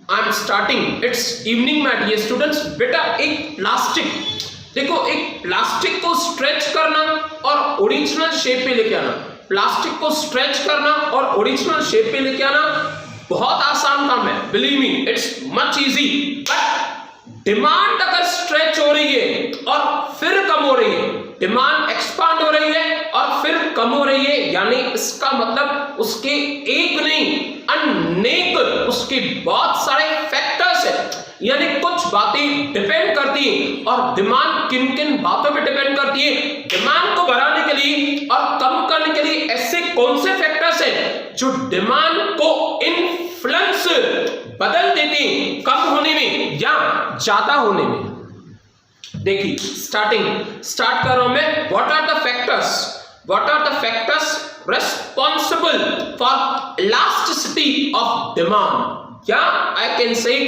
I am starting, it's evening my dear students. बेटा एक plastic, देखो एक प्लास्टिक को स्ट्रेच करना और ओरिजिनल शेप पे लेके आना, प्लास्टिक को स्ट्रेच करना और ओरिजिनल शेप पे लेके आना बहुत आसान काम है, believe me it's much easy. But demand अगर स्ट्रेच हो रही है और फिर कम हो रही है, डिमांड एक्सपांड हो रही है और फिर कम हो रही है, यानी इसका मतलब उसके एक नहीं अनेक उसके बहुत सारे फैक्टर्स है, यानी कुछ बातें डिपेंड करती हैं। और डिमांड किन किन बातों पे डिपेंड करती है? डिमांड को बढ़ाने के लिए और कम करने के लिए ऐसे कौन से फैक्टर्स हैं जो डिमांड को इन्फ्लुएंस बदल देते हैं कम होने में या ज्यादा होने में। देखिए स्टार्ट कर रहा हूं मैं। What are the factors responsible for elasticity of demand? या I can say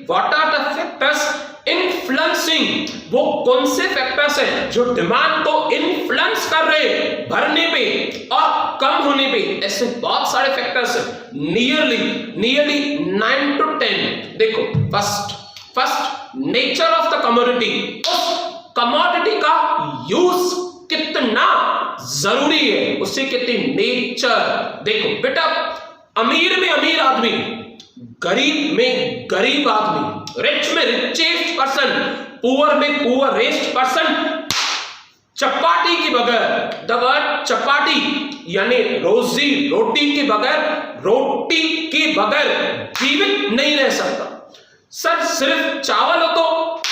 what are the factors influencing? वो कौन से फैक्टर्स हैं जो डिमांड को इन्फ्लुएंस कर रहे हैं बढ़ने पे और कम होने पे? ऐसे बहुत सारे फैक्टर्स हैं, नियरली 9 to 10। देखो first nature of the commodity, उस कमोडिटी का यूज कितना जरूरी है, उससे कितनी नेचर। देखो बेटा अमीर में अमीर आदमी, गरीब में गरीब आदमी, रिच में रिचेस्ट पर्सन, पुअर में पुअरेस्ट पर्सन, चपाटी के बगैर, द वर्ड चपाटी यानी रोजी रोटी के बगैर जीवित नहीं रह सकता। सर सिर्फ चावल हो तो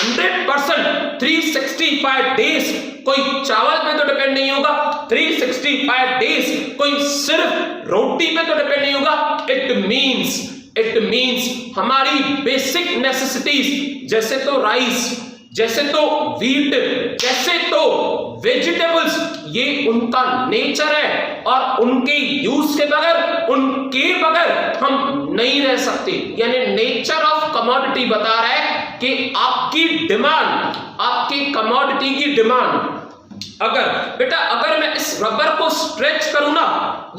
100% 365 डेज कोई चावल पे तो डिपेंड नहीं होगा, 365 डेज कोई सिर्फ रोटी पे तो डिपेंड नहीं होगा। इट मींस हमारी बेसिक नेसेसिटीज जैसे तो राइस, जैसे तो व्हीट, जैसे तो वेजिटेबल्स, ये उनका नेचर है और उनके यूज के बगैर हम नहीं रह सकते। यानी नेचर ऑफ कमोडिटी बता रहा है कि आपकी डिमांड, आपकी कमोडिटी की डिमांड, अगर मैं इस रबर को स्ट्रेच करूं ना,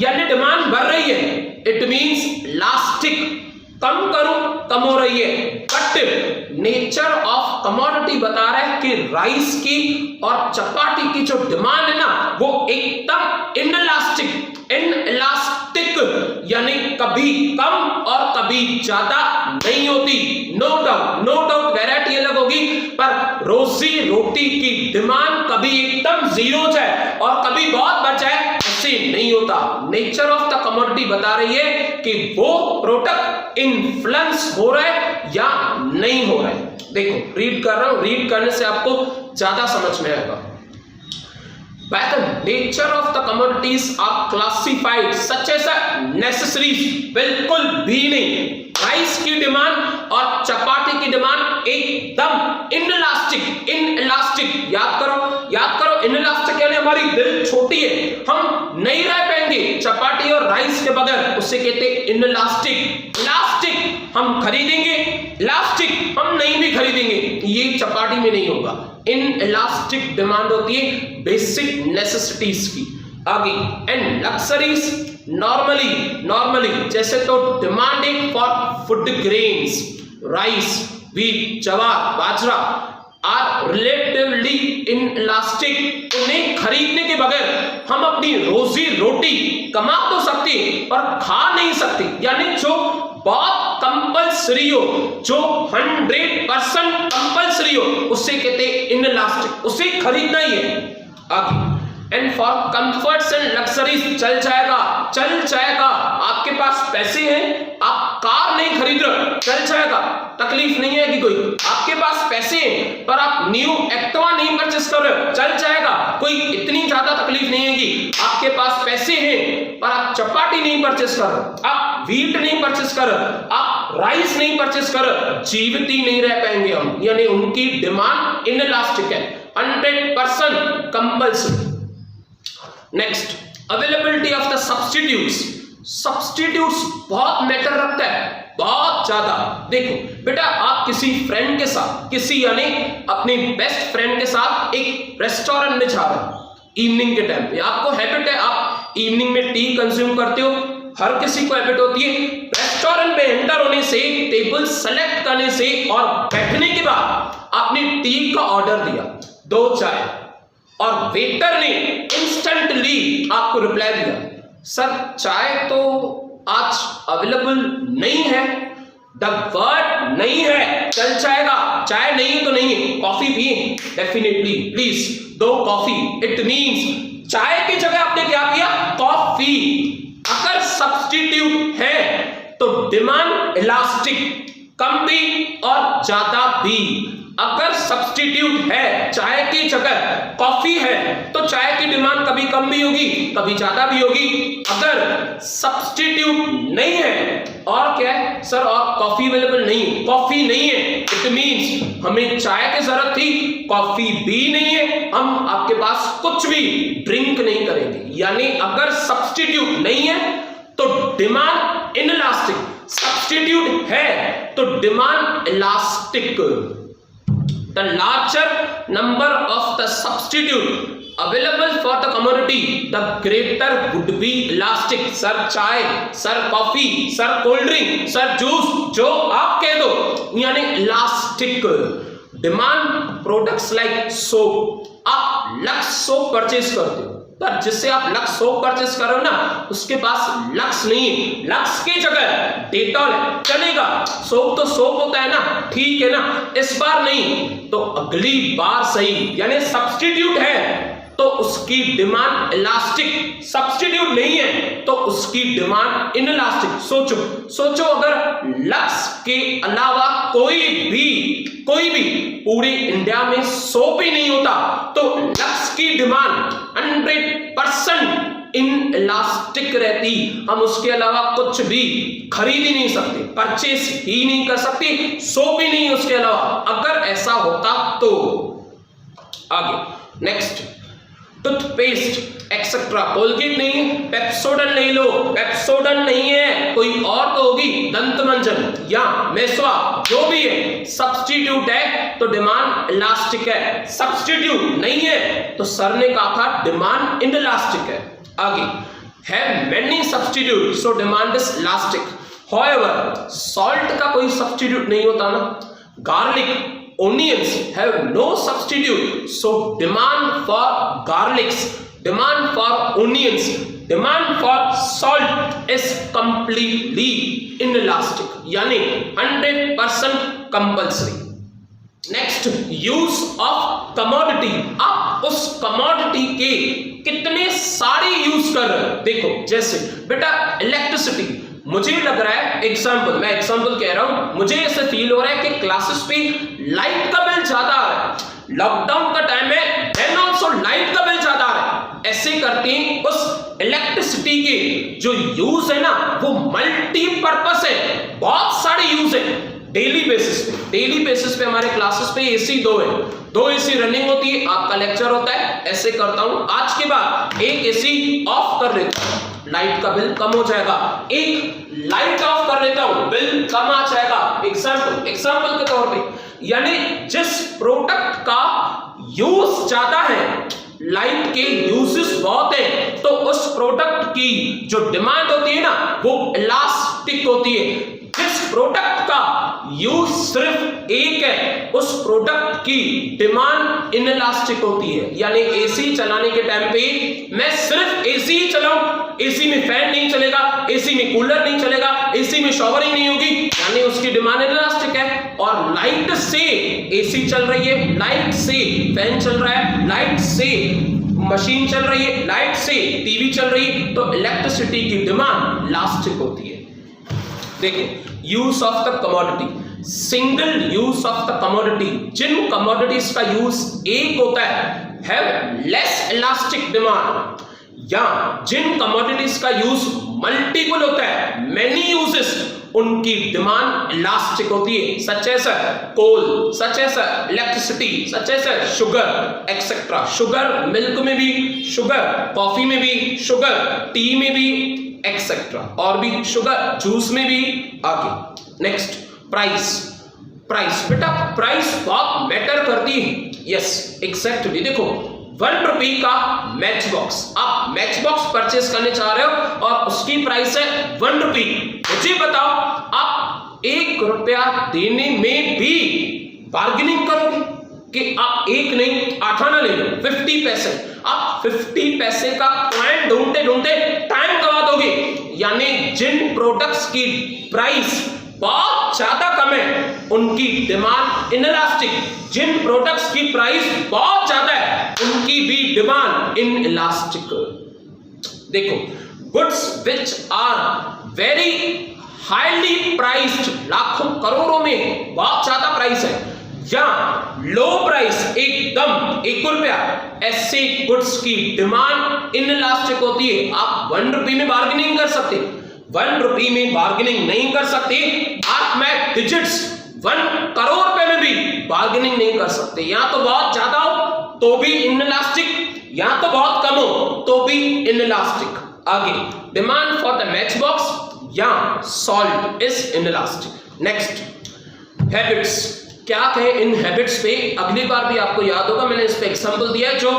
यानी डिमांड बढ़ रही है, इट मींस इलास्टिक, कम करूं कम हो रही है। बट नेचर ऑफ कमोडिटी बता रहा है कि राइस की और चपाती की जो डिमांड है ना, वो एकदम इनइलास्टिक यानी कभी कम और कभी ज्यादा नहीं होती। नो डाउट वैरायटी अलग होगी, पर रोजी रोटी की डिमांड कभी एकदम जीरो जाए और कभी बहुत बढ़ जाए, ऐसे नहीं होता। नेचर ऑफ द कमोडिटी बता रही है कि वो प्रोडक्ट इन्फ्लुएंस हो रहा है या नहीं हो रहा है। देखो रीड कर रहा हूं, रीड करने से आपको ज्यादा समझ में आएगा। By the nature of the commodities are classified such as necessaries, बिल्कुल भी नहीं। राइस की डिमांड और चपाती की डिमांड एकदम इनइलास्टिक। याद करो इनइलास्टिक यानी हमारी दिल छोटी है, हम नहीं रह पाएंगे चपाती और राइस के बगैर, उसे कहते हैं इनइलास्टिक। इलास्टिक हम खरीदेंगे, इलास्टिक हम नहीं भी खरीदेंगे, ये चपाती में नहीं होगा। इनइलास्टिक डिमांड होती है बेसिक नेसेसिटीज की। आगे एंड लक्सरीज नॉर्मली जैसे तो demanding for food grains, rice, wheat, जवार, बाजरा आर रिलेटिवली इनइलास्टिक। उन्हें खरीदने के बगैर हम अपनी रोजी रोटी कमा तो सकते पर खा नहीं सकते, यानी जो बहुत कंपल्सरी हो, जो 100% कंपल्सरी हो, उसे कहते हैं इनइलास्टिक, उसे खरीदना ही है। आगे and for comforts and luxuries चल जाएगा। आपके पास पैसे हैं, आप कार नहीं खरीद रहे, चल जाएगा, तकलीफ नहीं है कि कोई। आपके पास पैसे हैं पर आप न्यू एक्टिवा नहीं परचेस कर रहे हो, चल जाएगा, कोई इतनी ज्यादा तकलीफ नहीं है कि आपके पास पैसे हैं पर आप चपाती नहीं परचेस कर रहे, आप व्हीट नहीं परचेस कर रहे, आप राइस नहीं परचेस कर रहे, जीवित ही नहीं रह पाएंगे हम। यानी उनकी डिमांड इनइलास्टिक है, 100% compulsory. Next availability of the substitutes बहुत मैटर रखता है, बहुत ज्यादा। देखो बेटा आप किसी फ्रेंड के साथ, यानी अपने बेस्ट फ्रेंड के साथ एक रेस्टोरेंट में जा रहे हो इवनिंग के टाइम पे, आपको हैबिट है, आप इवनिंग में टी कंज्यूम करते हो, हर किसी को हैबिट होती है। रेस्टोरेंट में एंटर होने से, टेबल सेलेक्ट करने से और बैठने के बाद आपने टी का ऑर्डर दिया, 2 चाय, और वेटर ने इंस्टेंटली आपको रिप्लाई दिया, सर चाय तो आज अवेलेबल नहीं है, द वर्ड नहीं है, चल जाएगा, चाय नहीं है तो नहीं है, कॉफी पिए, definitely please 2 coffee. It means चाय की जगह आपने क्या किया, कॉफी। अगर सब्स्टिट्यूट है तो डिमांड इलास्टिक, कम भी और ज्यादा भी। अगर सब्स्टिट्यूट है, चाय की जगह कॉफी है, तो चाय की डिमांड कभी कम भी होगी, कभी ज्यादा भी होगी। अगर सब्स्टिट्यूट नहीं है और क्या है, सर और कॉफी अवेलेबल नहीं है, कॉफी नहीं है, इट मींस हमें चाय की जरूरत थी, कॉफी भी नहीं है, हम आपके पास कुछ भी ड्रिंक नहीं करेंगे। यानी अगर सब्स्टिट्यूट नहीं है तो डिमांड इनइलास्टिक, सब्स्टिट्यूट है तो demand elastic. The larger number of the substitute available for the commodity, the greater would be elastic. Sir चाय, sir coffee, sir cold drink, sir juice, जो आप कह दो, यानी elastic. Demand products like soap, आप Lux soap purchase करते हो, पर जिससे आप लक्स सोप परचेज कर रहे हो ना, उसके पास लक्स नहीं है, लक्स की जगह डेटॉल है, चलेगा, सोप तो सोप होता है ना, ठीक है ना, इस बार नहीं तो अगली बार सही। यानी सब्स्टिट्यूट है तो उसकी डिमांड इलास्टिक, सब्स्टिट्यूट नहीं है तो उसकी डिमांड इनइलास्टिक। सोचो अगर लक्स के अलावा कोई भी पूरे इंडिया में सोप ही नहीं होता तो लक्स की डिमांड 100% इनइलास्टिक रहती, हम उसके अलावा कुछ भी खरीद ही नहीं सकते, परचेस ही नहीं कर सकते, सोप ही नहीं उसके अलावा। अगर ऐसा होता तो आगे नेक्स्ट, टूथपेस्ट एक्सेट्रा, कोलगेट नहीं है, पेप्सोडन ले लो, पेप्सोडन नहीं है कोई और तो होगी, दंतमंजन या मेसवा, जो भी है, सब्स्टिट्यूट है तो डिमांड इलास्टिक है, सब्स्टिट्यूट नहीं है तो सर ने कहा था डिमांड इनइलास्टिक है। आगे, have many substitute so demand is elastic. However salt का कोई सब्स्टिट्यूट नहीं होता ना, garlic, onions have no substitute, so demand for garlics, demand for onions, demand for salt is completely inelastic, यानी 100% compulsory। Next, use of commodity, आप उस commodity के कितने सारे यूज कर रहे हो। देखो जैसे बेटा इलेक्ट्रिसिटी, मुझे लग रहा है मैं एग्जांपल कह रहा हूं, मुझे ऐसे फील हो रहा है कि क्लासेस पे लाइट का बिल ज्यादा आ रहा है, लॉकडाउन का टाइम है, देन ऑल्सो लाइट का बिल ज्यादा आ रहा है। ऐसे करते हैं उस इलेक्ट्रिसिटी के जो यूज है ना वो मल्टीपर्पस है, बहुत सारे यूज है। डेली बेसिस पे हमारे क्लासेस पे एसी 2 है, 2 एसी रनिंग होती है, आपका लेक्चर होता है, ऐसे करता हूं, आज के बाद एक एसी ऑफ कर लेता हूं, लाइट का बिल कम हो जाएगा, एक लाइट ऑफ कर लेता हूं, बिल कम आ जाएगा। एग्जांपल के तौर पे, यानी जिस प्रोडक्ट का यूज ज्यादा है, लाइट के यूजेस बहुत है, तो उस प्रोडक्ट की जो डिमांड होती है ना वो इलास्टिक होती है। जिस प्रोडक्ट का यूज सिर्फ एक है, उस प्रोडक्ट की डिमांड इनइलास्टिक होती है। यानी एसी चलाने के टाइम पे मैं सिर्फ एसी ही चलाऊं, एसी में फैन नहीं चलेगा, एसी में कूलर नहीं चलेगा, एसी में शॉवरिंग नहीं होगी, यानी उसकी डिमांड इनइलास्टिक है। और लाइट से एसी चल रही है, लाइट से फैन चल रहा है, लाइट से मशीन चल रही है, लाइट से टीवी चल रही है, तो इलेक्ट्रिसिटी की डिमांड इलास्टिक होती है। देखिए use of the commodity, single use of the commodity, जिन कमोडिटीज का यूज एक होता है, हैव लेस इलास्टिक डिमांड, या जिन कमोडिटीज का यूज मल्टीपल होता है, मेनी यूजेस, उनकी डिमांड इलास्टिक होती है। Such as coal, such as electricity, such as sugar etcetera. Sugar milk में भी, शुगर कॉफी में भी, शुगर टी में भी एक्सेट्रा, और भी शुगर जूस में भी। आगे नेक्स्ट, प्राइस बेटा प्राइस बहुत मैटर करती है। यस एग्जैक्टली, देखो 1 रुपए का मैच बॉक्स, आप मैच बॉक्स परचेस करने चाह रहे हो और उसकी प्राइस है 1 रुपए। मुझे बताओ आप 1 रुपया देने में भी बार्गेनिंग करोगे कि आप 1 नहीं 8 आना ले लो, 50 पैसे। आप 50 पैसे का कॉइन ढूंढते ढूंढते टाइम गवा दोगे। यानी जिन प्रोडक्ट्स की प्राइस बहुत ज्यादा कम है उनकी डिमांड इनइलास्टिक, जिन प्रोडक्ट्स की प्राइस बहुत ज्यादा है उनकी भी डिमांड इनइलास्टिक। देखो, goods which are very highly priced, लाखों करोड़ों में बहुत ज्यादा प्राइस है, या लो प्राइस एकदम 1 रुपया, ऐसे गुड्स की डिमांड इनइलास्टिक होती है। आप 1 रुपए में बार्गेनिंग कर सकते, 1 रुपए में बार्गेनिंग नहीं कर सकते आप मैं डिजिट्स 1 करोड़ रुपए में भी बार्गेनिंग नहीं कर सकते। या तो बहुत ज्यादा हो तो भी इनइलास्टिक, या तो बहुत कम हो तो भी इनइलास्टिक। आगे, demand for the match box या salt is inelastic. Next, habits. क्या कहें इन हैबिट्स पे? अगली बार भी आपको याद होगा मैंने इस पे एग्जांपल दिया है, जो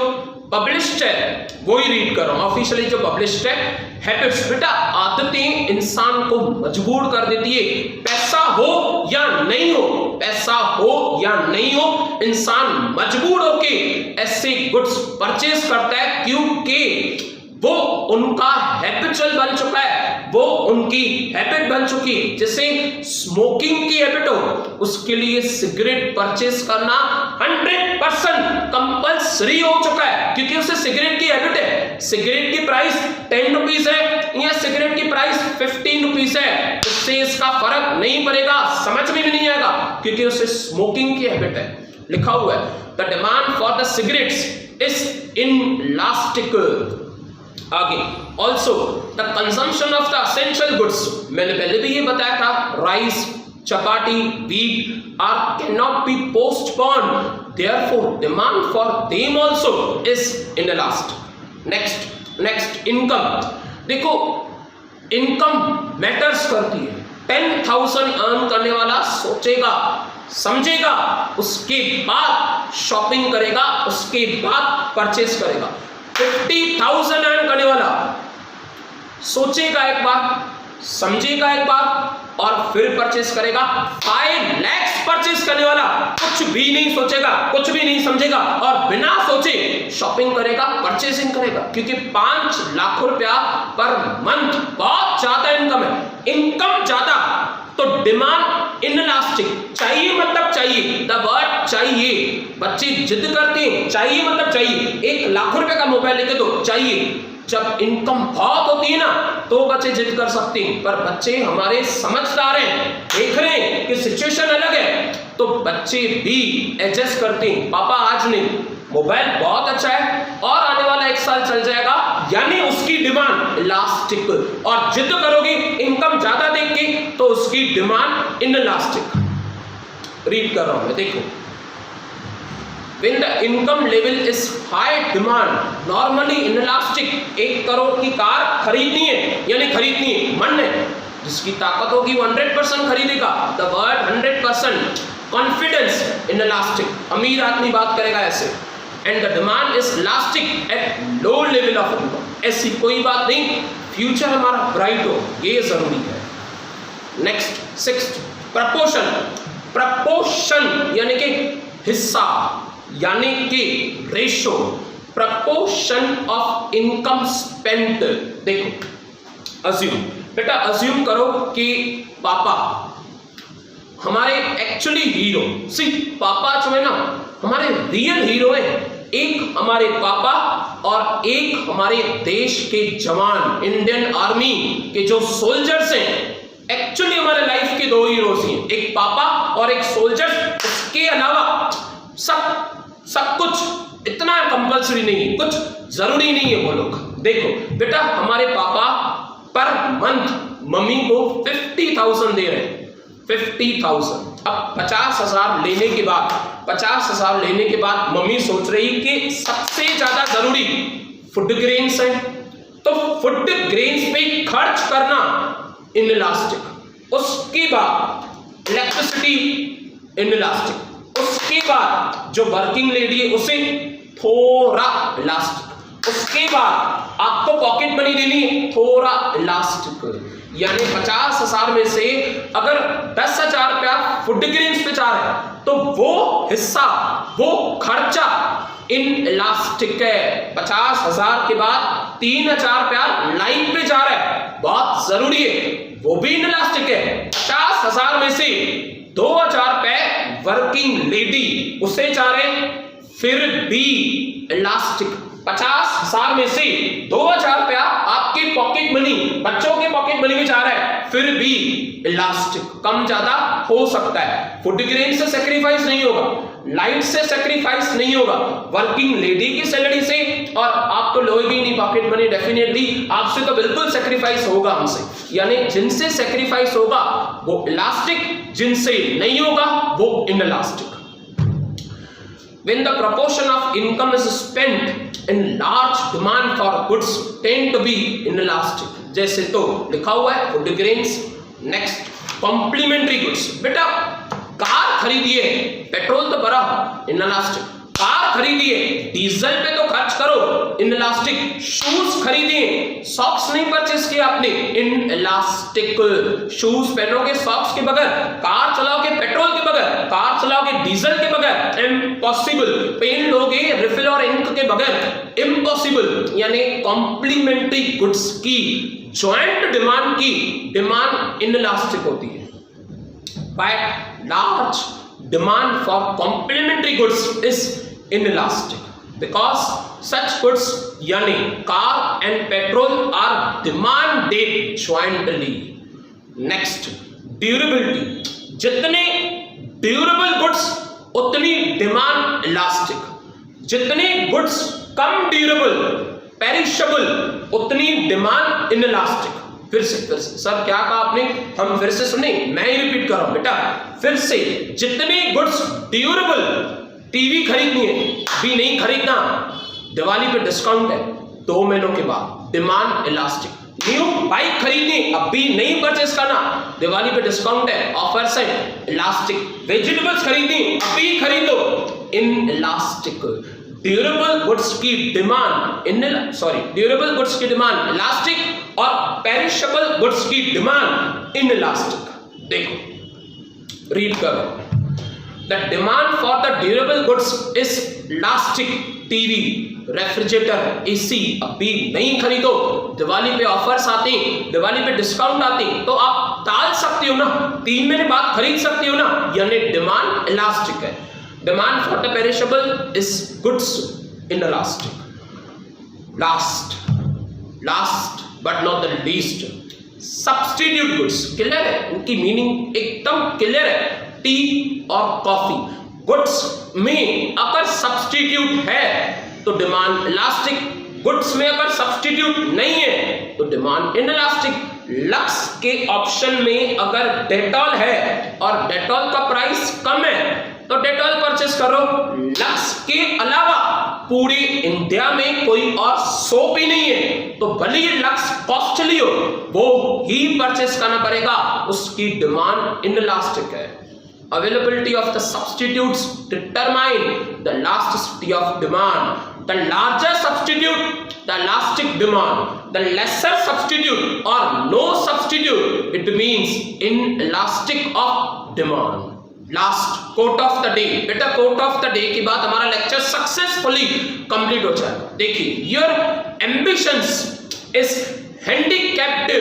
पब्लिश्ड है वो ही रीड कर रहा हूं, ऑफिशियली जो पब्लिश्ड है। हैबिट्स, बेटा आदतें इंसान को मजबूर कर देती है, पैसा हो या नहीं हो, पैसा हो या नहीं हो, इंसान मजबूर होके ऐसे गुड्स परचेज करता है क्योंकि वो उनका हैबिचुअल बन चुका है, वो उनकी हैबिट बन चुकी है। जैसे स्मोकिंग की हैबिट हो, उसके लिए सिगरेट परचेस करना 100% कंपल्सरी हो चुका है क्योंकि उसे सिगरेट की हैबिट है। सिगरेट की प्राइस 10 रुपीज है या सिगरेट की प्राइस 15 रुपीज है, उससे इसका फर्क नहीं पड़ेगा, समझ में भी नहीं आएगा क्योंकि उसे स्मोकिंग की हैबिट है। लिखा हुआ है the demand for the cigarettes is inelastic. आगे, also the consumption of the essential goods, मैंने पहले भी ये बताया था, rice, chapati, wheat are can not be postpone, therefore demand for them also is inelastic. Next, income. देखो, इनकम मैटर्स करती है। 10,000 अर्न करने वाला सोचेगा, समझेगा, उसके बाद शॉपिंग करेगा, उसके बाद परचेस करेगा। 50,000 अर्न करने वाला सोचेगा एक बार, समझेगा एक बार और फिर परचेस करेगा। 5 लाख परचेस करने वाला कुछ भी नहीं सोचेगा, कुछ भी नहीं समझेगा और बिना सोचे शॉपिंग करेगा, परचेसिंग करेगा क्योंकि 5 लाख रुपया पर मंथ बहुत ज्यादा इनकम है। इनकम ज्यादा तो डिमांड इनइलास्टिक। चाहिए मतलब चाहिए, द वर्ड चाहिए। बच्चे जिद करते हैं, चाहिए मतलब चाहिए। 1 लाख रुपए का मोबाइल लेके दो, चाहिए। जब इनकम बहुत होती है ना तो बच्चे जिद कर सकते हैं, पर बच्चे हमारे समझदार हैं, देख रहे हैं कि सिचुएशन अलग है तो बच्चे भी एडजस्ट करते हैं। पापा आज नहीं, मोबाइल बहुत अच्छा है और आने वाला 1 साल चल जाएगा, यानी उसकी डिमांड इलास्टिक। और जिद करोगे इनकम ज्यादा देख के तो उसकी डिमांड इनइलास्टिक। रीड कर रहा हूं मैं, देखो, when the income level is high demand normally inelastic। 1 crore की कार खरीदनी है, यानी खरीदनी है, मन है, जिसकी ताकत होगी 100% खरीदेगा। The word 100%, confidence inelastic. अमीर आदमी बात करेगा ऐसे। And the demand is elastic at low level of income. ऐसी कोई बात नहीं, फ्यूचर हमारा ब्राइट हो, ये जरूरी है। Next, 6th, proportion. प्रपोर्शन यानी कि हिस्सा, यानी कि ratio, proportion of income spent. देखो, अज्यूम, बेटा अज्यूम करो कि पापा हमारे एक्चुअली हीरो, पापा जो है ना हमारे रियल हीरो हैं। एक हमारे पापा और एक हमारे देश के जवान, इंडियन आर्मी के जो सोल्जर्स हैं, एक्चुअली हमारे लाइफ के 2 हीरोज हैं, एक पापा और एक सोल्जर। इसके अलावा सब कुछ इतना कंपल्सरी नहीं है, कुछ जरूरी नहीं है वो लोग। देखो बेटा, हमारे पापा पर मंथ मम्मी को 50,000 दे रहे हैं, 50,000। अब 50,000 लेने के बाद, 50,000 लेने के बाद मम्मी सोच रही कि सबसे ज्यादा जरूरी फूड ग्रेन्स है, तो फूड ग्रेन्स पे खर्च करना इनइलास्टिक। उसके बाद इलेक्ट्रिसिटी इनइलास्टिक। उसके बाद जो वर्किंग लेडी है उसे थोड़ा इलास्टिक। उसके बाद आपको पॉकेट मनी देनी है, थोड़ा इलास्टिक। यानी 50,000 में से अगर 10,000 रुपया फूड ग्रेन्स पे जा रहा है तो वो हिस्सा, वो खर्चा इन इलास्टिक है। 50,000 के बाद 3,000 रुपया लाइन पे जा रहा है, बहुत जरूरी है, वो भी इन इलास्टिक है। 50,000 में से 2,000 रुपए वर्किंग लेडी उसे जा रहे हैं, फिर भी इलास्टिक। 50,000 में से 2,000 रुपया आपके पॉकेट मनी, बच्चों के पॉकेट मनी में जा रहा है, फिर भी इलास्टिक। कम ज्यादा हो सकता है, फूड ग्रेन से सेक्रीफाइस नहीं होगा, लाइट से सेक्रीफाइस नहीं होगा, वर्किंग लेडी की सैलरी से, और आप तो लोगे नहीं पॉकेट मनी, डेफिनेटली आपसे तो बिल्कुल सेक्रीफाइस होगा हमसे। यानी जिनसे सेक्रीफाइस होगा वो इलास्टिक, जिनसे नहीं होगा वो inelastic. When the proportion of income is spent in large demand for goods tend to be inelastic. जैसे तो लिखा हुआ है food grains. Next complementary goods. बेटा कार खरीदिए, पेट्रोल तो भरा, इनइलास्टिक। कार खरीदिए, डीजल पे तो खर्च करो, इनइलास्टिक। शूज खरीदिए, सॉक्स नहीं परचेस किया आपने, इनइलास्टिक। शूज पहनोगे सॉक्स के बगैर, कार चलाओगे पेट्रोल के बगैर, कार चलाओगे डीजल के बगैर, इम्पॉसिबल। पेन लोगे रिफिल और इंक के बगैर, इम्पॉसिबल। यानी कॉम्प्लीमेंट्री गुड्स की ज्वाइंट डिमांड की डिमांड इनइलास्टिक होती है। By large demand for complementary goods is inelastic because such goods yani car and petrol are demanded jointly. Next durability. जितने durable goods उतनी demand elastic, जितने goods कम durable perishable उतनी demand inelastic। फिर से sir क्या कहा आपने, हम फिर से सुने, मैं ही रिपीट कर रहा हूं बेटा, फिर से। जितने गुड्स ड्यूरेबल, टीवी खरीदनी है, अभी नहीं खरीदना, दिवाली पे डिस्काउंट है, 2 महीनों के बाद, डिमांड इलास्टिक। न्यू बाइक खरीदनी, अभी नहीं परचेस करना, दिवाली पे डिस्काउंट है, ऑफर्स है, इलास्टिक। वेजिटेबल्स खरीदनी, अभी खरीदो, इन इलास्टिक। ड्यूरेबल गुड्स की डिमांड ड्यूरेबल गुड्स की डिमांड इलास्टिक और पेरिशेबल गुड्स की डिमांड इनइलास्टिक। देखो रीड करो, the demand for the durable goods is elastic. TV, refrigerator, AC अभी नहीं खरीदो, दिवाली पे ऑफर्स आते हैं, दिवाली पे डिस्काउंट आते हैं, तो आप टाल सकते हो ना, 3 महीने बाद खरीद सकते हो ना, यानी डिमांड इलास्टिक है। Demand for the perishable is goods inelastic. Last but not the least, substitute goods. Clear है, उनकी मीनिंग एकदम क्लियर है। टी और कॉफी गुड्स में अगर सब्स्टिट्यूट है तो डिमांड इलास्टिक, गुड्स में अगर सब्स्टिट्यूट नहीं है तो डिमांड इनइलास्टिक। लक्स के ऑप्शन में अगर डेटॉल है और डेटॉल का प्राइस कम है तो डेटॉल परचेस करो। लक्स के अलावा पूरी इंडिया में कोई और सोप ही नहीं है तो भले ही लक्स कॉस्टली हो, वो ही परचेस करना पड़ेगा, उसकी डिमांड इनइलास्टिक है। Availability of the substitutes determine the elasticity of demand. The larger substitute, the elastic demand. The lesser substitute or no substitute, it means inelastic of demand. Last quote of the day. बेटा quote of the day के बाद हमारा lecture successfully complete हो जाएगा। देखिए, your ambitions is handicapped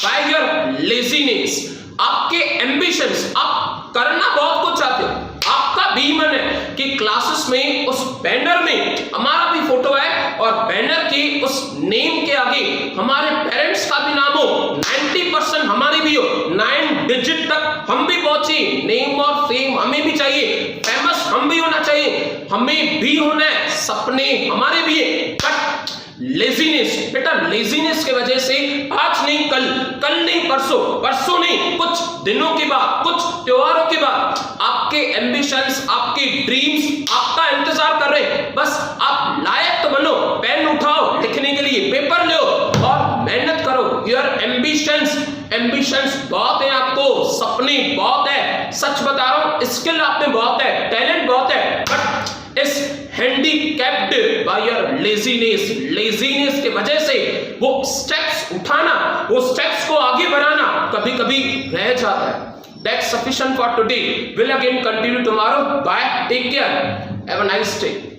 by your laziness. आपके ambitions, आप करना बहुत कुछ चाहते हो, आपका भी मन है कि क्लासेस में उस बैनर में हमारा भी फोटो है और बैनर के उस नेम के आगे हमारे पेरेंट्स का भी नाम हो, 90% हमारी भी हो, 9 डिजिट तक हम भी पहुंचे, नेम और फेम हमें भी चाहिए, फेमस हम भी होना चाहिए, हमें भी होना है, सपने हमारे भी है। बट लेजीनेस, बेटा लेजीनेस की वजह से आज नहीं कल, कल नहीं परसों, परसों नहीं कुछ दिनों के बाद, कुछ त्योहारों के बाद आपके एम्बिशंस, आपके ड्रीम्स आपका इंतजार कर रहे हैं। बस आप लायक तो बनो, पेन उठाओ लिखने के लिए, पेपर लो और मेहनत करो। योर एम्बिशंस बहुत है, आपको सपने बहुत है, सच बता रहा हूं, स्किल आप में बहुत है, टैलेंट बहुत है, बट इस handy kept by your laziness. Laziness की वजह से वो स्टेप्स उठाना, वो स्टेप्स को आगे बढ़ाना कभी कभी रह जाता है. That's sufficient for today. We'll again continue tomorrow. Bye. Take care. Have a nice day.